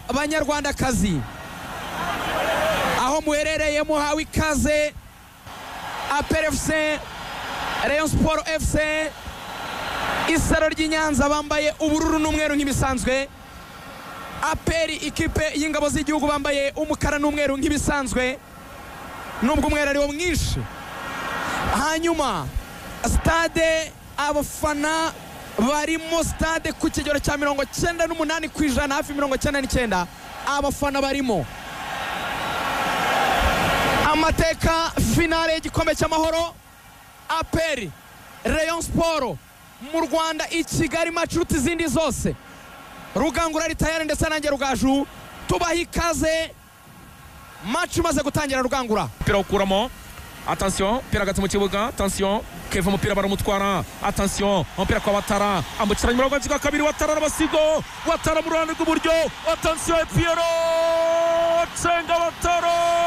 abanyarwandakazi aho muherereye muhawe ikaze APR FC Rayon Sport FC isaro ry'Inyanza bambaye ubururu n'umweru nk'ibisanzwe APR ikipe y'ingabo z'igihugu bambaye umukara n'umweru nk'ibisanzwe nubwo umweru ari wo mwinshi hanyuma stade abafana barimo stade ku kigero cya 98% hafi 99 abafana barimo amateka finale y'igikombe cy'amahoro APR Rayon Sport mu Rwanda i Kigali macuti zindi zose Rugangura ritayari ndetse nanjye Rugaju tubaha ikaze match maze gutangira Rugangura pira ukuramo attention pira gatatu mu kibuga attention Keva umupira baramutwara attention umupira kwa Watara ambukiranya umurongo wa kabiri Watara n'abasigo Watara mu ruhande rw'uburyo attention Piero Tsenga Watara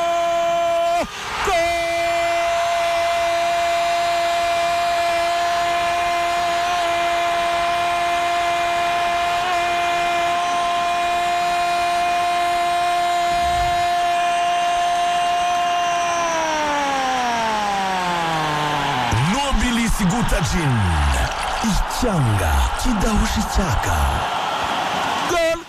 Gutachin icyanga kidahusha icyaka gol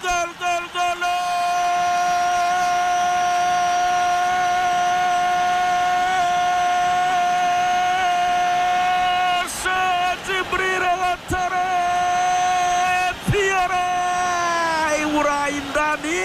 Jibril Watara Piero Ibrahimdani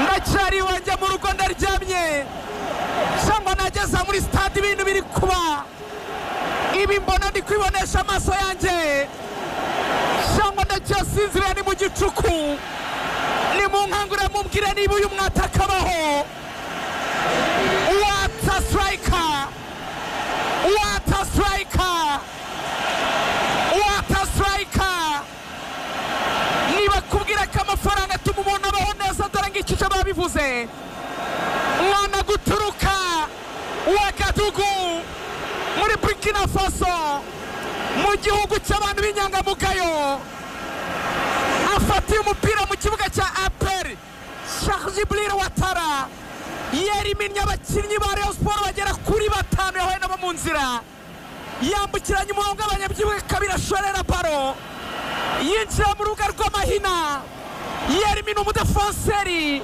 ndacari wajya mu rugo ndaryamye cyangwa nageza muri stade ibintu biri kuba ibi mbona ndi kwibonesha amaso yanjye cyangwa ndacyasinzira ni mu gicuku ni mu nkangura mubwire niba uyu mwatakabaho what a striker niba kubwira ko amafaranga tumubona abaho neza dore ngicyo babivuze mwana guturuka Wagadugu muri Burkina Faso mu gihugu cy'abantu b'inyangamugayo afatiye umupira mu kibuga cya APR Jibril Watara yariminye abakinnyi ba Rayon Sport bagera kuri 5 yahuye nabo mu nzira yambukiranya umurongo abanyabyibuga kabira shorera baro yinjira mu rubuga rw'amahina yarimina umudefenseri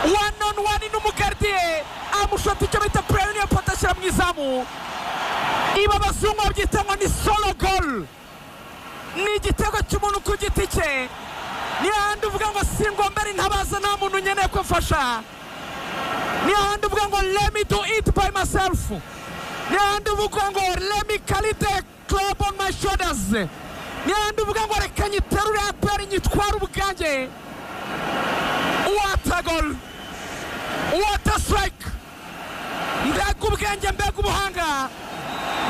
one on one n'umugardier amushota icyo bita praying potashyira mu izamu iba abazungu babyita ngo ni solo goal ni igitego cy'umuntu ku giti cye ni handi uvuga ngo singomberi ntabaza nta muntu nkeneye kumfasha ni handi uvuga ngo let me do it by myself ni handi uvuga ngo let me carry the club on my shoulders ni handi uvuga ngo reka nyiterure APR nyitware ubwanjye what a goal what a strike mbega ubwenge mbega ubuhanga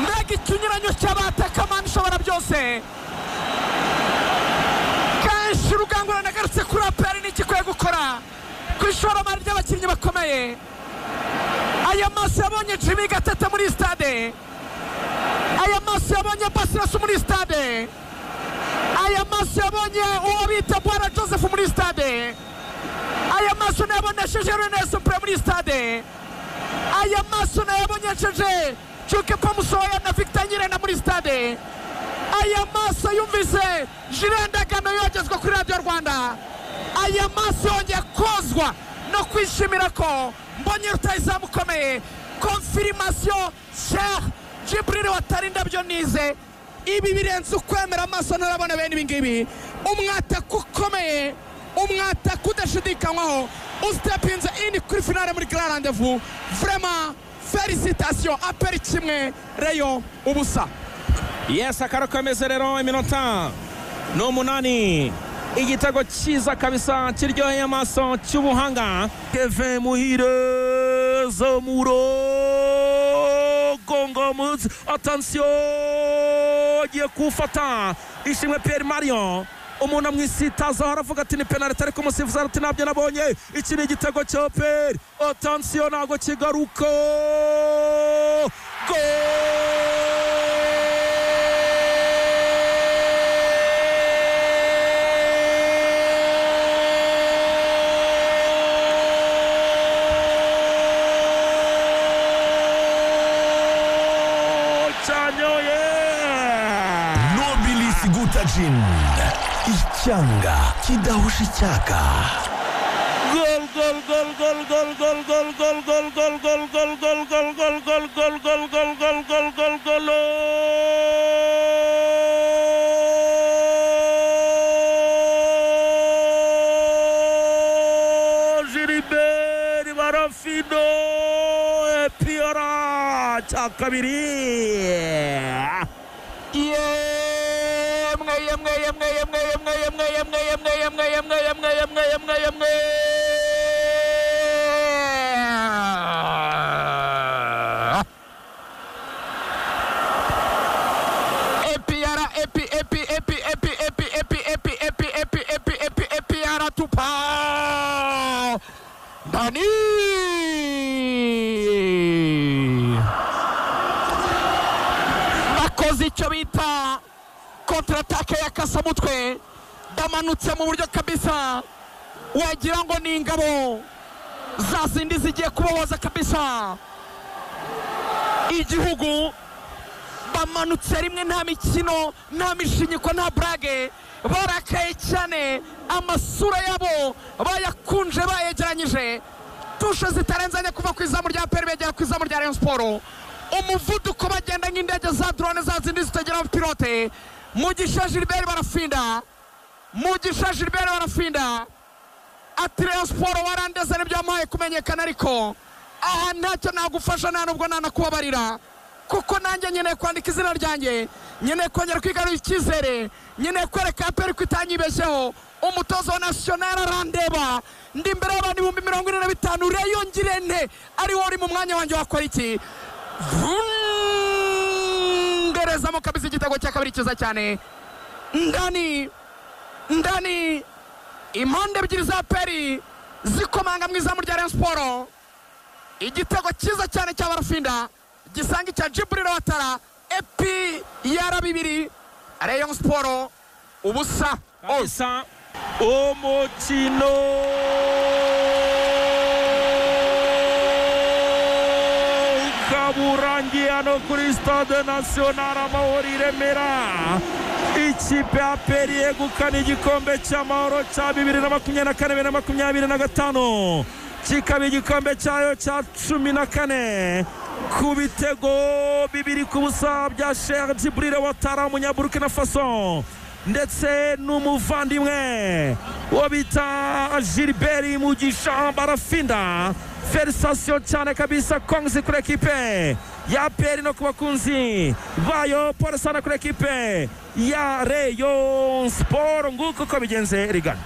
mbega ikinyuranyo cy'abataka mani ishobora byose kenshi Rugangura nagarutse kuri APR n'ikikwiye gukora ku ishoramari ry'abakinnyi bakomeye aya maso yabonye Jimmy Gatete muri stade aya maso yabonye Basiras muri stade aya maso yabonye uwo bita Bwana Joseph muri stade aya maso nayabonesheje Renes Pre muri stade aya maso nayabonesheje Chuke Pamusoya na Victor Nyirenda muri stade aya maso yumvise Jirenda Gano yogezwa kuri Radio Rwanda aya maso yongeye kozwa no kwishimira ko mbonye rutayizamu ukomeye confirmation Cheikh Jibril Watara ndabyo nize ibi birenze ukwemera amaso narabona bene ibi ngibi umwataka ukomeye umwataka udashidikanywaho ustepinze ini kuri finale muri Grand Rendez-vous vraiment félicitations APR kimwe Rayon ubusa yes akarokomeze rero iminota no munani igitego cyiza kabisa kiryoheye amaso cy'ubuhanga Kevin Muhire Zamuro mugongo muzi. Attention agiye kufata ishimwe Pierre Marion umuntu amwisitaza aravuga ati ni penalty ariko umusifuzi ati nabyo nabonye iki ni igitego cya Pierre. Attention ntago kigaruka Gutachin icyanga kidahusha icyaka. Gilbert Barafindo Piora cya kabiri. bakoze icyo bita kontra-atake ya kasamutwe, bamanutse mu buryo kabisa wagira ngo ni ingabo za zindi zigiye kubohoza kabisa igihugu. Bamanutse rimwe, nta mikino, nta mishinyiko, nta brage, barakaye cyane, amasura yabo bayakunje bayegeranyije, tushe zitarenzanye kuva ku izamu rya Peri begera ku izamu rya Rayon Sport, umuvuduko bagenda nk'indege za drone za zindi zitagera mu pilote. Mugisha Gilbert barafinda ati Rayon Sport warandeze n'ibyo wamuhaye kumenyekana, ariko aha ntacyo nagufasha, nta nubwo nanakubabarira, kuko nanjye nkeneye kwandika izina ryanjye, nkeneye kongera kwigarura icyizere, nkeneye kwereka Peri ko itanyibeshyeho. Umutoza wa National arandeba, ndi imbere y'abantu 45,000, Rayon Ngirente ari wowe uri mu mwanya wanjye, wakora iki? Ngerezamo kabisa igitego cya kabiri cyiza cyane. Ndani impande ebyiri za Peri zikomanga mu izamu rya Rayon Sport. Igitego cyiza cyane cya Barafinda gisanga icya Djibril Ouattara, epi yara bibiri, Rayon Sport ubusa. Kabisa umukino ukaburangiye hano kuri Stade National Amahoro i Remera. Ikipe ya Peri yegukana igikombe cy'amahoro cya 2024-2025, kikaba igikombe cyayo cya 14 ku bitego 2-0 bya Cheikh Djibril Ouattara umunyaburkina Faso ndetse n'umuvandimwe wo bita Gilbert Mugisha Barafinda. Felicitations cyane kabisa, konzi kuri ekipe ya Peri no ku bakunzi bayo, pole sana kuri ekipe ya Rayon Sport. Nguko ko bigenze Rigana.